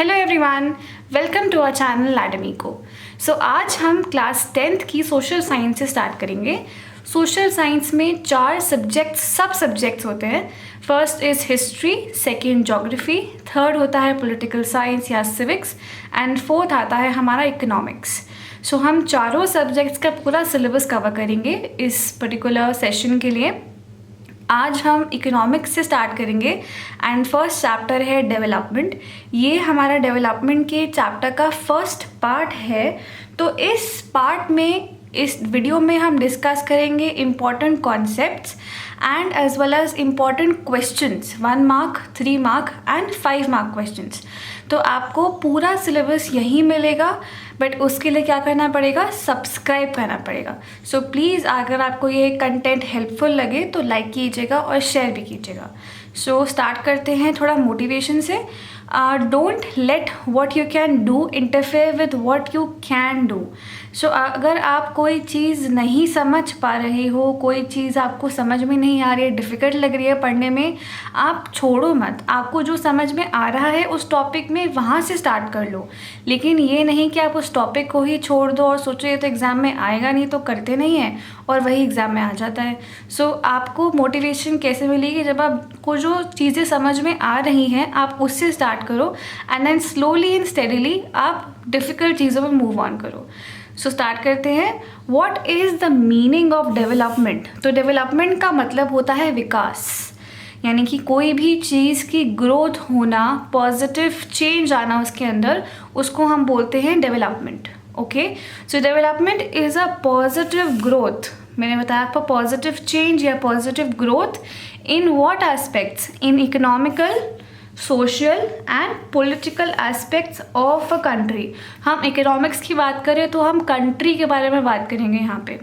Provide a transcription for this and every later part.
Hello everyone, welcome to our channel एडमिको। So आज हम क्लास 10th की सोशल साइंस से स्टार्ट करेंगे। सोशल साइंस में 4 सब सब्जेक्ट्स होते हैं। First is history, second geography, third होता है पॉलिटिकल साइंस या सिविक्स एंड फोर्थ आता है हमारा इकोनॉमिक्स। सो हम चारों सब्जेक्ट्स का पूरा सिलेबस कवर करेंगे इस पर्टिकुलर सेशन के लिए। आज हम इकोनॉमिक्स से स्टार्ट करेंगे एंड फर्स्ट चैप्टर है डेवलपमेंट। ये हमारा डेवलपमेंट के चैप्टर का फर्स्ट पार्ट है। तो इस पार्ट में, इस वीडियो में हम डिस्कस करेंगे important concepts and as well as important questions, 1 mark, 3 mark and 5 mark questions. तो आपको पूरा सिलेबस यहीं मिलेगा, बट उसके लिए क्या करना पड़ेगा, सब्सक्राइब करना पड़ेगा। सो प्लीज़ अगर आपको ये कंटेंट हेल्पफुल लगे तो लाइक कीजिएगा और शेयर भी कीजिएगा। सो स्टार्ट करते हैं थोड़ा मोटिवेशन से। Don't let what you can do interfere with what you can do. So अगर आप कोई चीज़ नहीं समझ पा रहे हो, कोई चीज़ आपको समझ में नहीं आ रही है, डिफ़िकल्ट लग रही है पढ़ने में, आप छोड़ो मत। आपको जो समझ में आ रहा है उस टॉपिक में वहाँ से स्टार्ट कर लो, लेकिन ये नहीं कि आप उस टॉपिक को ही छोड़ दो और सोचो ये तो एग्ज़ाम में आएगा नहीं, तो करते नहीं हैं और वही एग्ज़ाम में आ जाता है। सो आपको मोटिवेशन कैसे मिलेगी, जब आपको जो चीज़ें समझ में आ रही हैं आप उससे स्टार्ट करो and then slowly and steadily आप डिफ़िकल्ट चीज़ों में मूव ऑन करो। सो स्टार्ट करते हैं। What is the meaning of development? तो डेवलपमेंट का मतलब होता है विकास, यानी कि कोई भी चीज़ की ग्रोथ होना, पॉजिटिव चेंज आना उसके अंदर, उसको हम बोलते हैं development. Okay, so development is a positive growth. मैंने बताया आपको पॉजिटिव चेंज या positive growth in what aspects, in economical, social and political aspects of a country. हम इकोनॉमिक्स की बात करें तो हम कंट्री के बारे में बात करेंगे यहाँ पे।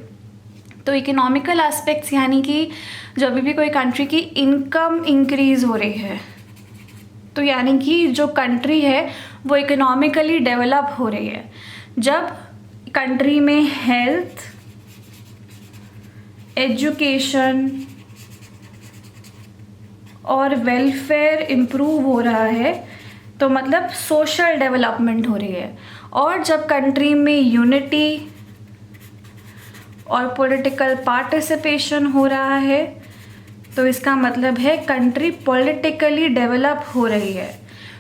तो इकोनॉमिकल एस्पेक्ट्स यानी कि जब भी कोई कंट्री की इनकम इंक्रीज हो रही है, तो यानी कि जो कंट्री है वो इकोनॉमिकली डेवलप हो रही है। जब कंट्री में हेल्थ, एजुकेशन और वेलफेयर इम्प्रूव हो रहा है, तो मतलब सोशल डेवलपमेंट हो रही है। और जब कंट्री में यूनिटी और पॉलिटिकल पार्टिसिपेशन हो रहा है, तो इसका मतलब है कंट्री पॉलिटिकली डेवलप हो रही है।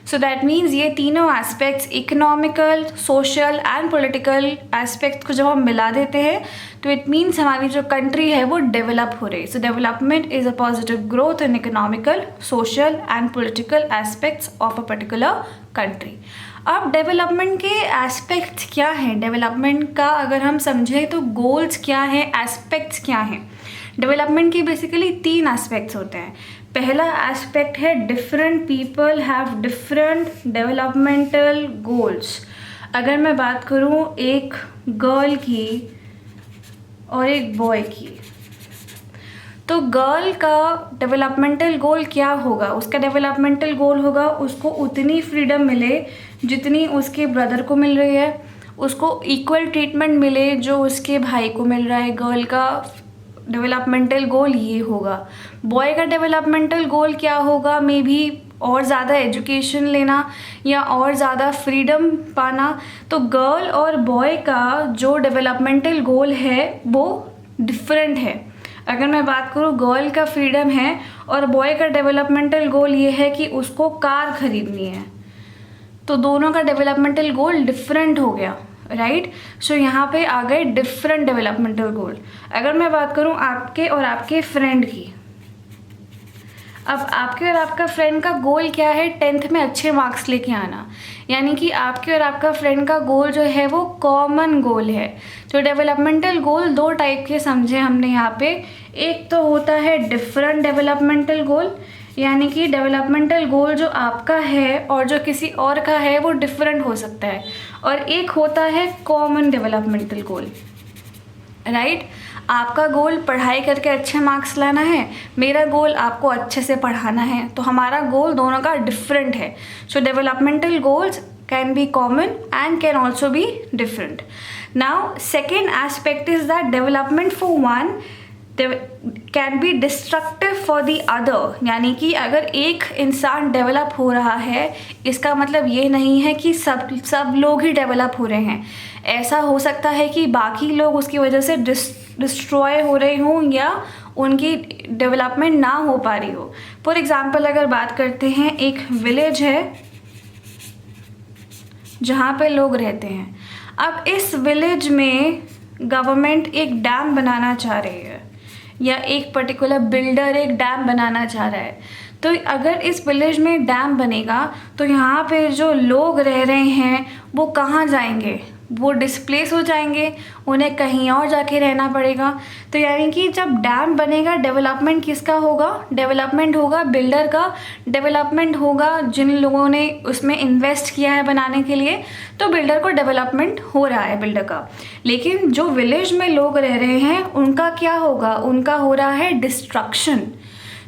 सो दैट मीन्स ये तीनों aspects, economical, social and political aspects को जब हम मिला देते हैं तो इट मीन्स हमारी जो कंट्री है वो डेवलप हो रही है। सो development is a positive growth in economical, social and political aspects of a particular country. अब डेवलपमेंट के एस्पेक्ट्स क्या हैं, डेवलपमेंट का अगर हम समझें तो गोल्स क्या हैं, एस्पेक्ट्स क्या हैं। डेवलपमेंट की बेसिकली 3 एस्पेक्ट्स होते हैं। पहला एस्पेक्ट है different people have different developmental goals. अगर मैं बात करूँ एक गर्ल की और एक बॉय की, तो गर्ल का डेवलपमेंटल गोल क्या होगा, उसका डेवलपमेंटल गोल होगा उसको उतनी फ्रीडम मिले जितनी उसके ब्रदर को मिल रही है, उसको इक्वल ट्रीटमेंट मिले जो उसके भाई को मिल रहा है। गर्ल का डेवलपमेंटल गोल ये होगा। बॉय का डेवलपमेंटल गोल क्या होगा, मे बी और ज़्यादा एजुकेशन लेना या और ज़्यादा फ्रीडम पाना। तो गर्ल और बॉय का जो डेवलपमेंटल गोल है वो डिफरेंट है। अगर मैं बात करूँ, गर्ल का फ्रीडम है और बॉय का डेवलपमेंटल गोल ये है कि उसको कार खरीदनी है, तो दोनों का डेवलपमेंटल गोल डिफरेंट हो गया, राइट। सो यहाँ पे आ गए डिफरेंट डेवलपमेंटल गोल। अगर मैं बात करूँ आपके और आपके फ्रेंड की, अब आपके और आपका फ्रेंड का गोल क्या है, 10th में अच्छे मार्क्स लेके आना, यानी कि आपके और आपका फ्रेंड का गोल जो है वो कॉमन गोल है। तो डेवलपमेंटल गोल 2 टाइप के समझे हमने यहाँ पे। एक तो होता है डिफरेंट डेवलपमेंटल गोल, यानी कि डेवलपमेंटल गोल जो आपका है और जो किसी और का है वो डिफरेंट हो सकता है। और एक होता है कॉमन डेवलपमेंटल गोल, राइट। आपका गोल पढ़ाई करके अच्छे मार्क्स लाना है, मेरा गोल आपको अच्छे से पढ़ाना है, तो हमारा गोल दोनों का डिफरेंट है। So developmental goals can be common and can also be different. Now second aspect is that development for one can be destructive for the other, यानी कि अगर एक इंसान डेवलप हो रहा है इसका मतलब ये नहीं है कि सब लोग ही डेवलप हो रहे हैं। ऐसा हो सकता है कि बाकी लोग उसकी वजह से डिस्ट्रॉय हो रहे हों या उनकी डेवलपमेंट ना हो पा रही हो। फॉर एग्ज़ाम्पल अगर बात करते हैं, एक विलेज है जहाँ पे लोग रहते हैं। अब इस विलेज में गवर्नमेंट एक डैम बनाना चाह रही है या एक पर्टिकुलर बिल्डर एक डैम बनाना चाह रहा है, तो अगर इस विलेज में डैम बनेगा तो यहाँ पे जो लोग रह रहे हैं वो कहाँ जाएंगे? वो डिस्प्लेस हो जाएंगे, उन्हें कहीं और जाके रहना पड़ेगा। तो यानी कि जब डैम बनेगा डेवलपमेंट किसका होगा? डेवलपमेंट होगा बिल्डर का, डेवलपमेंट होगा जिन लोगों ने उसमें इन्वेस्ट किया है बनाने के लिए, तो बिल्डर को डेवलपमेंट हो रहा है बिल्डर का। लेकिन जो विलेज में लोग रह रहे हैं उनका क्या होगा? उनका हो रहा है destruction.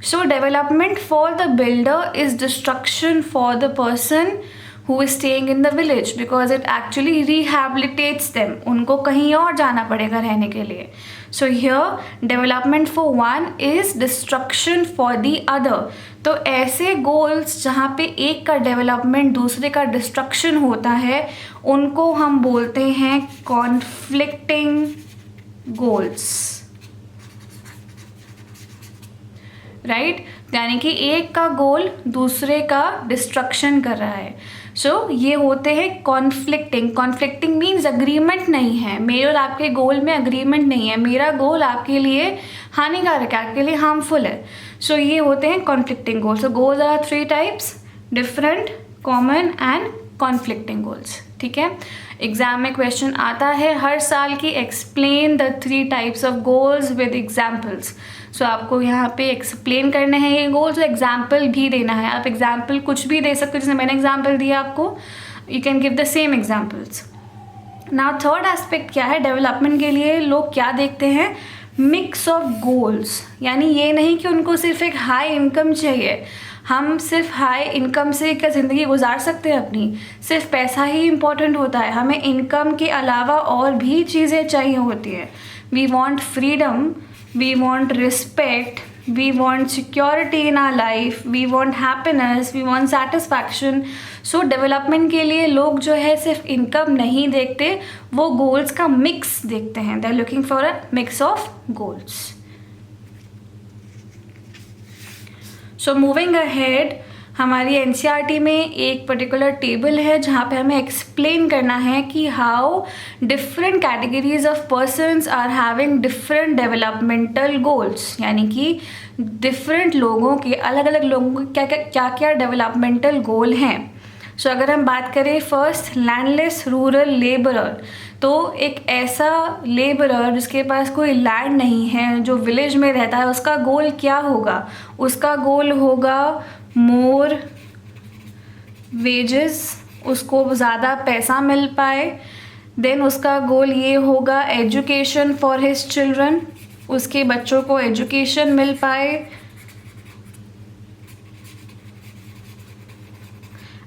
So development for the builder is destruction for the person who is staying in the village because it actually rehabilitates them. उनको कहीं और जाना पड़ेगा रहने के लिए। So here development for one is destruction for the other. तो ऐसे goals जहाँ पे एक का development दूसरे का destruction होता है उनको हम बोलते हैं conflicting goals, राइट? यानी कि एक का गोल दूसरे का डिस्ट्रक्शन कर रहा है। सो ये होते हैं कॉन्फ्लिक्टिंग। कॉन्फ्लिक्टिंग मीन्स अग्रीमेंट नहीं है, मेरे और आपके गोल में अग्रीमेंट नहीं है, मेरा गोल आपके लिए हानिकारक है, आपके लिए हार्मफुल है। सो ये होते हैं conflicting goals. So goals are 3 types, different, common and conflicting goals. ठीक है, एग्जाम में क्वेश्चन आता है हर साल की, explain the 3 types of goals with examples. So आपको यहाँ पे एक्सप्लेन करने हैं ये गोल्स, एग्जाम्पल भी देना है। आप एग्जाम्पल कुछ भी दे सकते हो, जैसे मैंने एग्जाम्पल दिया आपको, you can give the same examples. Now third aspect क्या है, डेवलपमेंट के लिए लोग क्या देखते हैं? Mix of goals. यानी ये नहीं कि उनको सिर्फ एक हाई इनकम चाहिए, हम सिर्फ हाई इनकम से क्या ज़िंदगी गुजार सकते हैं अपनी? सिर्फ पैसा ही इम्पोर्टेंट होता है? हमें इनकम के अलावा और भी चीज़ें चाहिए होती है। We want freedom, we want respect, we want security in our life, we want happiness, we want satisfaction. So development के लिए लोग जो है सिर्फ इनकम नहीं देखते, वो गोल्स का मिक्स देखते हैं। They are looking for a mix of goals. So moving ahead, हमारी एनसीईआरटी में एक पर्टिकुलर टेबल है जहाँ पे हमें एक्सप्लेन करना है कि how different categories of persons are having different developmental goals. यानी कि डिफरेंट लोगों के, अलग अलग लोगों के क्या क्या डेवलपमेंटल गोल हैं। सो अगर हम बात करें फर्स्ट, लैंडलेस रूरल लेबरर, तो एक ऐसा लेबरर जिसके पास कोई लैंड नहीं है, जो विलेज में रहता है, उसका गोल क्या होगा? उसका गोल होगा मोर वेजेस, उसको ज़्यादा पैसा मिल पाए। देन उसका गोल ये होगा एजुकेशन फॉर हिज चिल्ड्रन, उसके बच्चों को एजुकेशन मिल पाए।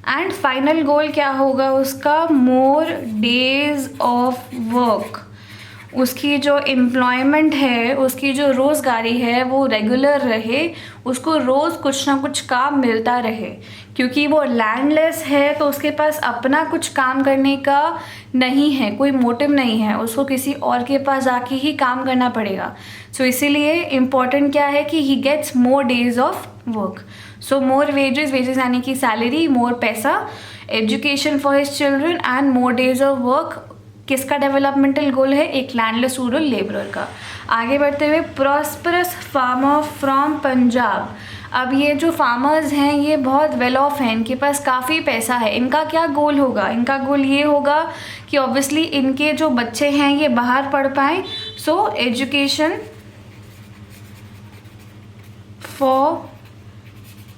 एंड फाइनल गोल क्या होगा उसका? मोर डेज ऑफ वर्क, उसकी जो एम्प्लॉयमेंट है, उसकी जो रोज़गारी है वो रेगुलर रहे, उसको रोज़ कुछ ना कुछ काम मिलता रहे। क्योंकि वो लैंडलेस है तो उसके पास अपना कुछ काम करने का नहीं है, कोई मोटिव नहीं है, उसको किसी और के पास जाके ही काम करना पड़ेगा। सो इसीलिए इम्पॉर्टेंट क्या है कि he gets more days of work. So more wages, wages यानी कि सैलरी, मोर पैसा, education for his children and more days of work. किसका डेवलपमेंटल गोल है? एक लैंडलेस रूरल लेबरर का। आगे बढ़ते हुए, प्रॉस्परस फार्मर फ्रॉम पंजाब। अब ये जो फार्मर्स हैं ये बहुत वेल ऑफ हैं, इनके पास काफ़ी पैसा है। इनका क्या गोल होगा? इनका गोल ये होगा कि ऑब्वियसली इनके जो बच्चे हैं ये बाहर पढ़ पाएँ। So education for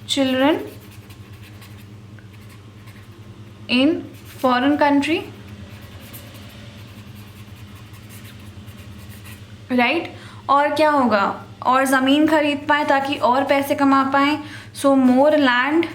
children in foreign country, right? और क्या होगा? और ज़मीन खरीद पाएँ ताकि और पैसे कमा पाएँ। So more land,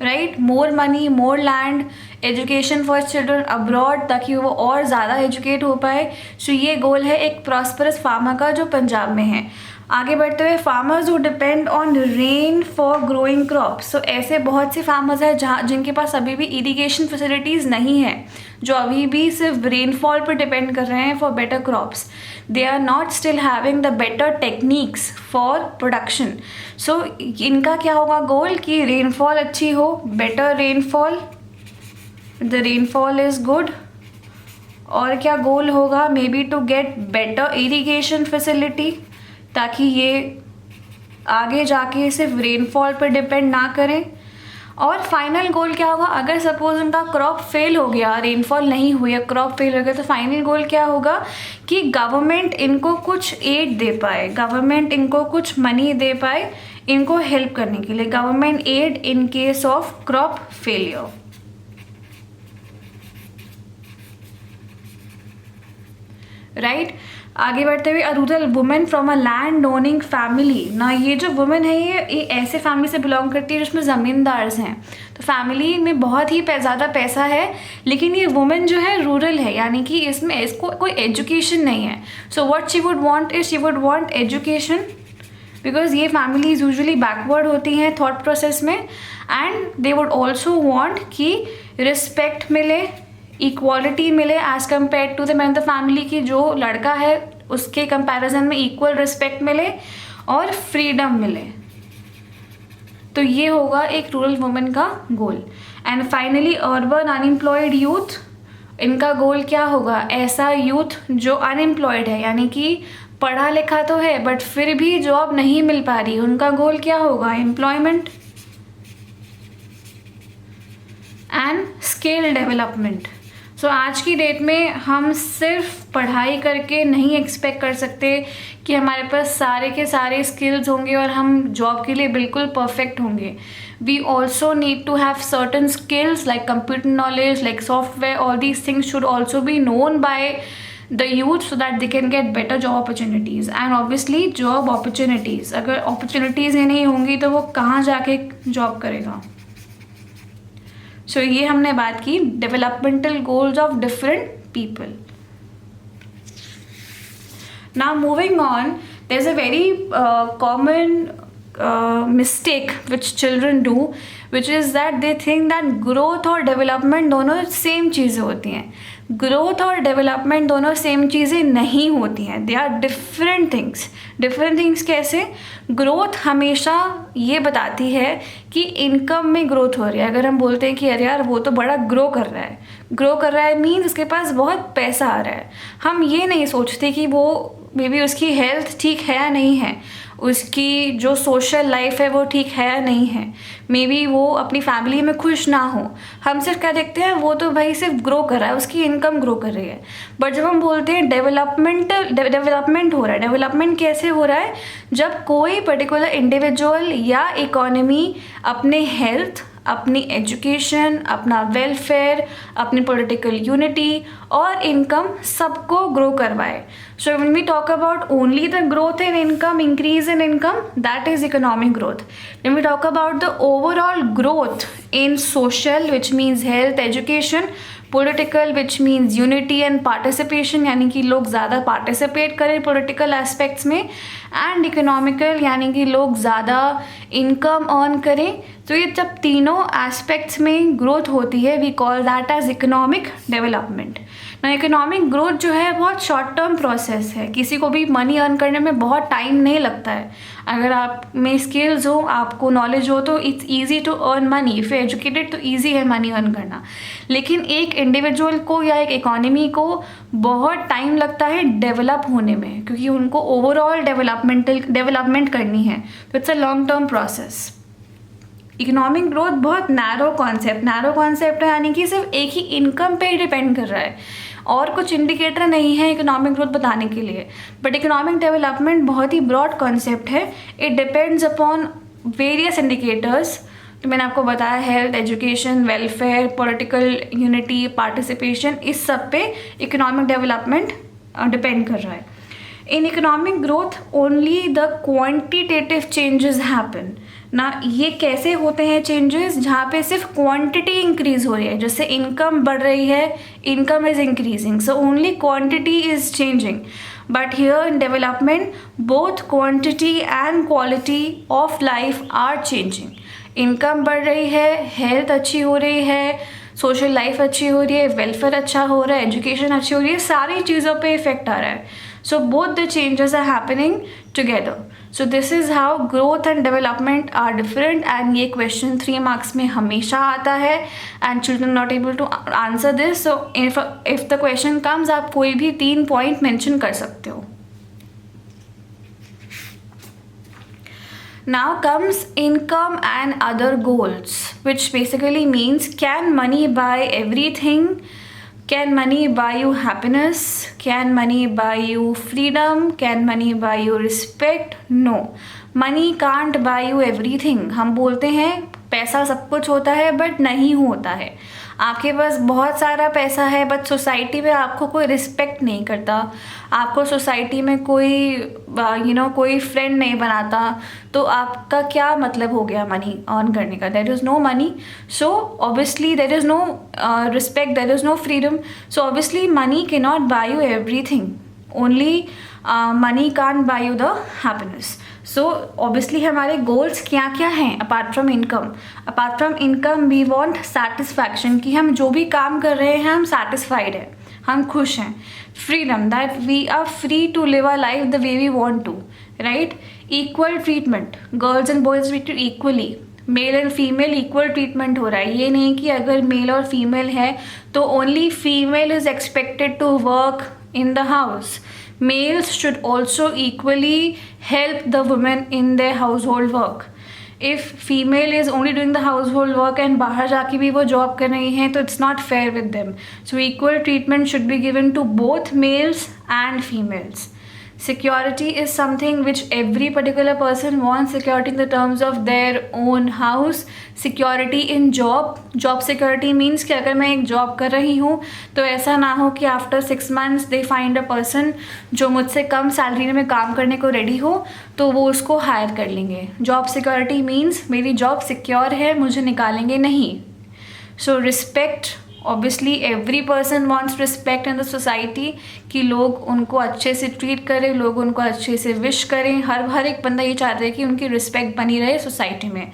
right? More money, more land education for children abroad, ताकि वो और ज़्यादा एजुकेट हो पाए। सो ये गोल है एक प्रॉस्परस फार्मर का जो पंजाब में है। आगे बढ़ते हुए, farmers who depend on rain for growing crops. So ऐसे बहुत से फार्मर्स हैं जहाँ जिनके पास अभी भी इरिगेशन फैसिलिटीज़ नहीं है, जो अभी भी सिर्फ रेनफॉल पर डिपेंड कर रहे हैं for better crops. They are not still having the better techniques for production. So इनका क्या होगा गोल कि रेनफॉल अच्छी हो, better rainfall, the rainfall is good. और क्या गोल होगा, may be to get better irrigation facility, ताकि ये आगे जाके सिर्फ रेनफॉल पर डिपेंड ना करें। और फाइनल गोल क्या होगा, अगर सपोज उनका क्रॉप फेल हो गया, रेनफॉल नहीं हुई या क्रॉप फेल हो गया, तो फाइनल गोल क्या होगा कि गवर्नमेंट इनको कुछ एड दे पाए, गवर्नमेंट इनको कुछ मनी दे पाए इनको हेल्प करने के लिए, government aid in case of crop failure. Right. आगे बढ़ते हुए, a rural women from a land owning family. ना ये जो वुमेन है ये ऐसे फैमिली से बिलोंग करती है जिसमें ज़मींदार्स हैं, तो फैमिली में बहुत ही ज़्यादा पैसा है, लेकिन ये वुमेन जो है रूरल है, यानी कि इसमें इसको कोई एजुकेशन नहीं है। So what she would want is she would want education, because ये फैमिलीज यूजुअली बैकवर्ड होती हैं थॉट प्रोसेस में, and they would also want कि रिस्पेक्ट मिले, इक्वालिटी मिले as compare to the man the family, की जो लड़का है उसके कंपैरिजन में इक्वल रिस्पेक्ट मिले और फ्रीडम मिले। तो ये होगा एक रूरल वुमेन का goal. And finally, urban unemployed youth, इनका गोल क्या होगा, ऐसा यूथ जो अनएम्प्लॉयड है, यानी कि पढ़ा लिखा तो है बट फिर भी जॉब नहीं मिल पा रही, उनका गोल क्या होगा, एम्प्लॉयमेंट एंड स्किल डेवलपमेंट। सो आज की डेट में हम सिर्फ पढ़ाई करके नहीं एक्सपेक्ट कर सकते कि हमारे पास सारे के सारे स्किल्स होंगे और हम जॉब के लिए बिल्कुल परफेक्ट होंगे। We also need to have certain skills like computer knowledge, like software, all these things should also be known by the youth so that they can get better job opportunities and obviously job opportunities। अगर opportunities ही नहीं होंगी तो वो कहाँ जाके job करेगा। सो ये हमने बात की developmental goals of different people. Now moving on, there is a very common mistake which children do, which is that they think that growth और development दोनों सेम चीज़ें होती हैं। ग्रोथ और डेवलपमेंट दोनों सेम चीज़ें नहीं होती हैं, they are different things. Different things कैसे, ग्रोथ हमेशा ये बताती है कि इनकम में ग्रोथ हो रही है। अगर हम बोलते हैं कि अरे यार वो तो बड़ा ग्रो कर रहा है मीन्स उसके पास बहुत पैसा आ रहा है। हम ये नहीं सोचते कि वो मे बी उसकी हेल्थ ठीक है या नहीं है, उसकी जो सोशल लाइफ है वो ठीक है या नहीं है, मे बी वो अपनी फैमिली में खुश ना हो। हम सिर्फ क्या देखते हैं, वो तो भाई सिर्फ ग्रो कर रहा है, उसकी इनकम ग्रो कर रही है। बट जब हम बोलते हैं डेवलपमेंट हो रहा है, डेवलपमेंट कैसे हो रहा है, जब कोई पर्टिकुलर इंडिविजुअल या इकोनॉमी अपने हेल्थ, अपनी एजुकेशन, अपना वेलफेयर, अपनी पॉलिटिकल यूनिटी और इनकम सबको ग्रो करवाए। So when we talk about only the growth in income, increase in income, that is economic growth. When we talk about the overall growth in social, which means health, education, political which means unity and participation, यानी कि लोग ज़्यादा participate करें political aspects में, and economical यानी कि लोग ज़्यादा इनकम अर्न करें। तो ये जब तीनों एस्पेक्ट्स में ग्रोथ होती है, we call that as economic development. ना इकोनॉमिक ग्रोथ जो है बहुत शॉर्ट टर्म प्रोसेस है, किसी को भी मनी अर्न करने में बहुत टाइम नहीं लगता है। अगर आप में स्किल्स हो, आपको नॉलेज हो, तो it's easy to earn money. If you educated तो ईजी है मनी अर्न करना। लेकिन एक इंडिविजुअल को या एक इकोनॉमी को बहुत टाइम लगता है डेवलप होने में, क्योंकि उनको ओवरऑल डेवलपमेंट करनी है, तो it's a long term process. Economic growth बहुत नैरो कॉन्सेप्ट है, यानी कि सिर्फ एक ही इनकम पे ही डिपेंड कर रहा है और कुछ इंडिकेटर नहीं है इकोनॉमिक ग्रोथ बताने के लिए। बट इकोनॉमिक डेवलपमेंट बहुत ही ब्रॉड कॉन्सेप्ट है, it depends upon various indicators. तो मैंने आपको बताया health, education, welfare, political unity, participation, इस सब पे इकोनॉमिक डेवलपमेंट डिपेंड कर रहा है। In economic growth, only the quantitative changes happen. ना ये कैसे होते हैं चेंजेस, जहाँ पे सिर्फ क्वांटिटी इंक्रीज हो रही है, जैसे इनकम बढ़ रही है, income is increasing, so only quantity is changing. But here in development both quantity and quality of life are changing. Income बढ़ रही है, हेल्थ अच्छी हो रही है, सोशल लाइफ अच्छी हो रही है, वेलफेयर अच्छा हो रहा है, एजुकेशन अच्छी हो रही है, सारी चीज़ों पे इफेक्ट आ रहा है. So both the changes are happening together. So this is how growth and development are different. And ये क्वेश्चन 3 मार्क्स में हमेशा आता है and children not able to answer this. So if the question comes, आप कोई भी 3 point mention कर सकते हो. Now comes income and other goals, which basically means, can money buy everything? Can money buy you happiness? Can money buy you freedom? Can money buy you respect? No. Money can't buy you everything. हम बोलते हैं पैसा सब कुछ होता है, but नहीं होता है. आपके पास बहुत सारा पैसा है बट सोसाइटी में आपको कोई रिस्पेक्ट नहीं करता, आपको सोसाइटी में कोई कोई फ्रेंड नहीं बनाता, तो आपका क्या मतलब हो गया मनी अर्न करने का? There is no money, so obviously there is no respect, there is no freedom. So obviously money can not buy you everything. Only money can't buy you the happiness. So obviously हमारे goals क्या क्या हैं apart from income? Apart from income we want satisfaction, कि हम जो भी काम कर रहे हैं हम सेटिस्फाइड हैं, हम खुश हैं. Freedom, that we are free to live our life the way we want to, right? Equal treatment, girls and boys treated equally, male and female equal treatment हो रहा है. ये नहीं कि अगर मेल और फीमेल है तो only female is expected to work in the house. Males should also equally help the women in their household work. If female is only doing the household work and बाहर जाके भी वो job कर रही हैं, तो it's not fair with them. So equal treatment should be given to both males and females. Security is something which every particular person wants. Security in the terms of their own house. Security in job. Job security means कि अगर मैं एक job कर रही हूँ तो ऐसा ना हो कि after 6 months they find a person जो मुझसे कम सैलरी में काम करने को रेडी हो तो वो उसको हायर कर लेंगे. जॉब सिक्योरिटी मीन्स मेरी जॉब सिक्योर है, मुझे निकालेंगे नहीं. So respect, obviously every person wants respect in the society, कि लोग उनको अच्छे से ट्रीट करें, लोग उनको अच्छे से विश करें. हर एक बंदा ये चाहता है कि उनकी रिस्पेक्ट बनी रहे सोसाइटी में,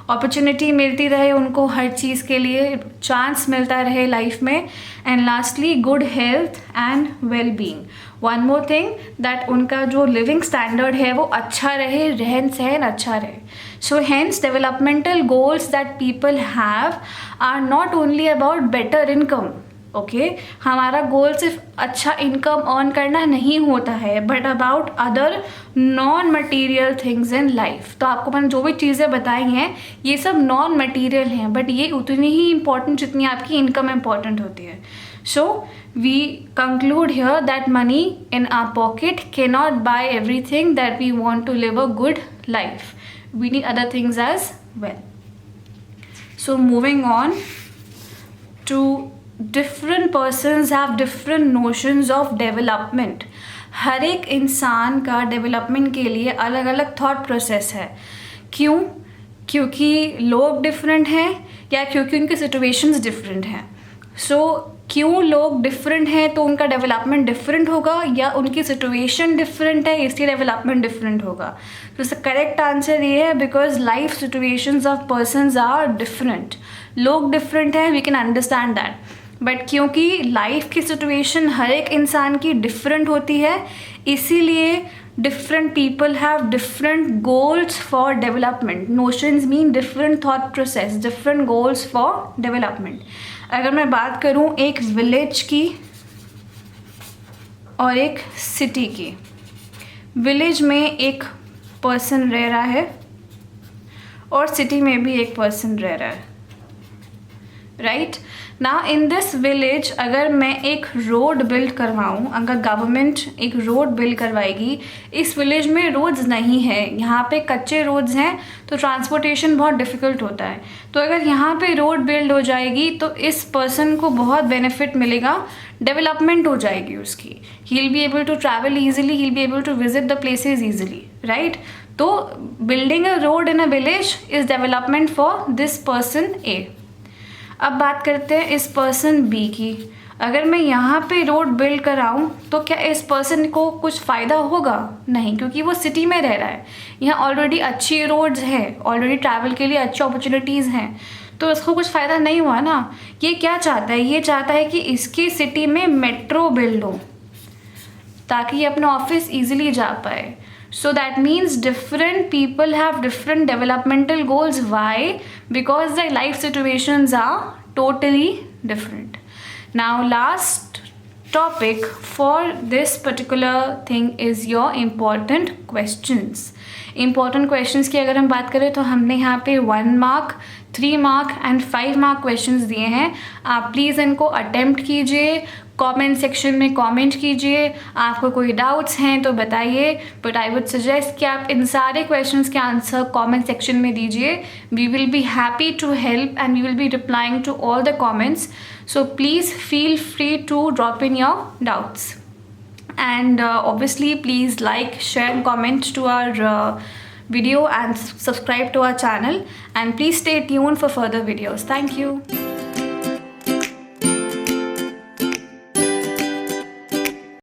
अपॉर्चुनिटी मिलती रहे उनको, हर चीज़ के लिए चांस मिलता रहे लाइफ में. And lastly good health and well being. One more thing, that उनका जो लिविंग स्टैंडर्ड है वो अच्छा रहे, रहन सहन अच्छा रहे. So hence developmental goals that people have are not only about better income. Okay, हमारा गोल सिर्फ अच्छा इनकम अर्न करना नहीं होता है, but about other non material things in life. तो आपको मैंने जो भी चीज़ें बताई हैं ये सब नॉन मटीरियल हैं, बट ये उतनी ही इम्पॉर्टेंट जितनी आपकी इनकम इम्पॉर्टेंट होती है. So we conclude here that money in our pocket cannot buy everything that we want to live a good life. We need other things as well. So moving on to different persons have different notions of development. हर एक इंसान का development के लिए अलग अलग thought process है. क्यों? क्योंकि लोग डिफरेंट हैं या क्योंकि उनकी सिचुएशंस डिफरेंट हैं. सो क्यों लोग डिफरेंट हैं तो उनका डेवलपमेंट डिफरेंट होगा, या उनकी सिचुएशन डिफरेंट है इसलिए डेवलपमेंट डिफरेंट होगा? तो इसका करेक्ट आंसर ये है, because life situations of persons are different. लोग डिफरेंट हैं, we can understand that, but क्योंकि लाइफ की सिचुएशन हर एक इंसान की डिफरेंट होती है, इसीलिए different people have different goals for development. Notions mean different thought process, different goals for development. अगर मैं बात करूँ एक विलेज की और एक सिटी की. विलेज में एक पर्सन रह रहा है और सिटी में भी एक पर्सन रह रहा है, right? Now in this village अगर मैं एक रोड बिल्ड करवाऊँ, अगर गवर्नमेंट एक रोड बिल्ड करवाएगी, इस विलेज में रोड्स नहीं है, यहाँ पे कच्चे रोड्स हैं, तो ट्रांसपोर्टेशन बहुत डिफ़िकल्ट होता है. तो अगर यहाँ पे रोड बिल्ड हो जाएगी तो इस पर्सन को बहुत बेनिफिट मिलेगा, डेवलपमेंट हो जाएगी उसकी. He will be able to travel easily, he will be able to visit the places easily, right? तो building a road in a village is development for this person A. अब बात करते हैं इस पर्सन बी की। अगर मैं यहाँ पे रोड बिल्ड कराऊँ तो क्या इस पर्सन को कुछ फ़ायदा होगा? नहीं, क्योंकि वो सिटी में रह रहा है। यहाँ ऑलरेडी अच्छी रोड्स हैं, ऑलरेडी ट्रैवल के लिए अच्छी अपॉर्चुनिटीज़ हैं, तो इसको कुछ फ़ायदा नहीं हुआ ना। ये क्या चाहता है? ये चाहता है कि इसकी सिटी में मेट्रो बिल्ड हो ताकि ये अपना ऑफिस ईजिली जा पाए। So that means different people have different developmental goals. Why? Because their life situations are totally different. Now last topic for this particular thing is your important questions. Important questions की अगर हम बात करें तो हमने यहाँ पे 1 mark, 3 mark and 5 mark questions दिए हैं। आप प्लीज़ इनको अटेम्प्ट कीजिए, कमेंट सेक्शन में कमेंट कीजिए। आपको कोई डाउट्स हैं तो बताइए, बट आई वुड सजेस्ट कि आप इन सारे क्वेश्चंस के आंसर कमेंट सेक्शन में दीजिए। We will be happy to help and we will be replying to all the comments, so please feel free to drop in your doubts and obviously please like, share and comment to our video and subscribe to our channel, and please stay tuned for further videos. Thank you.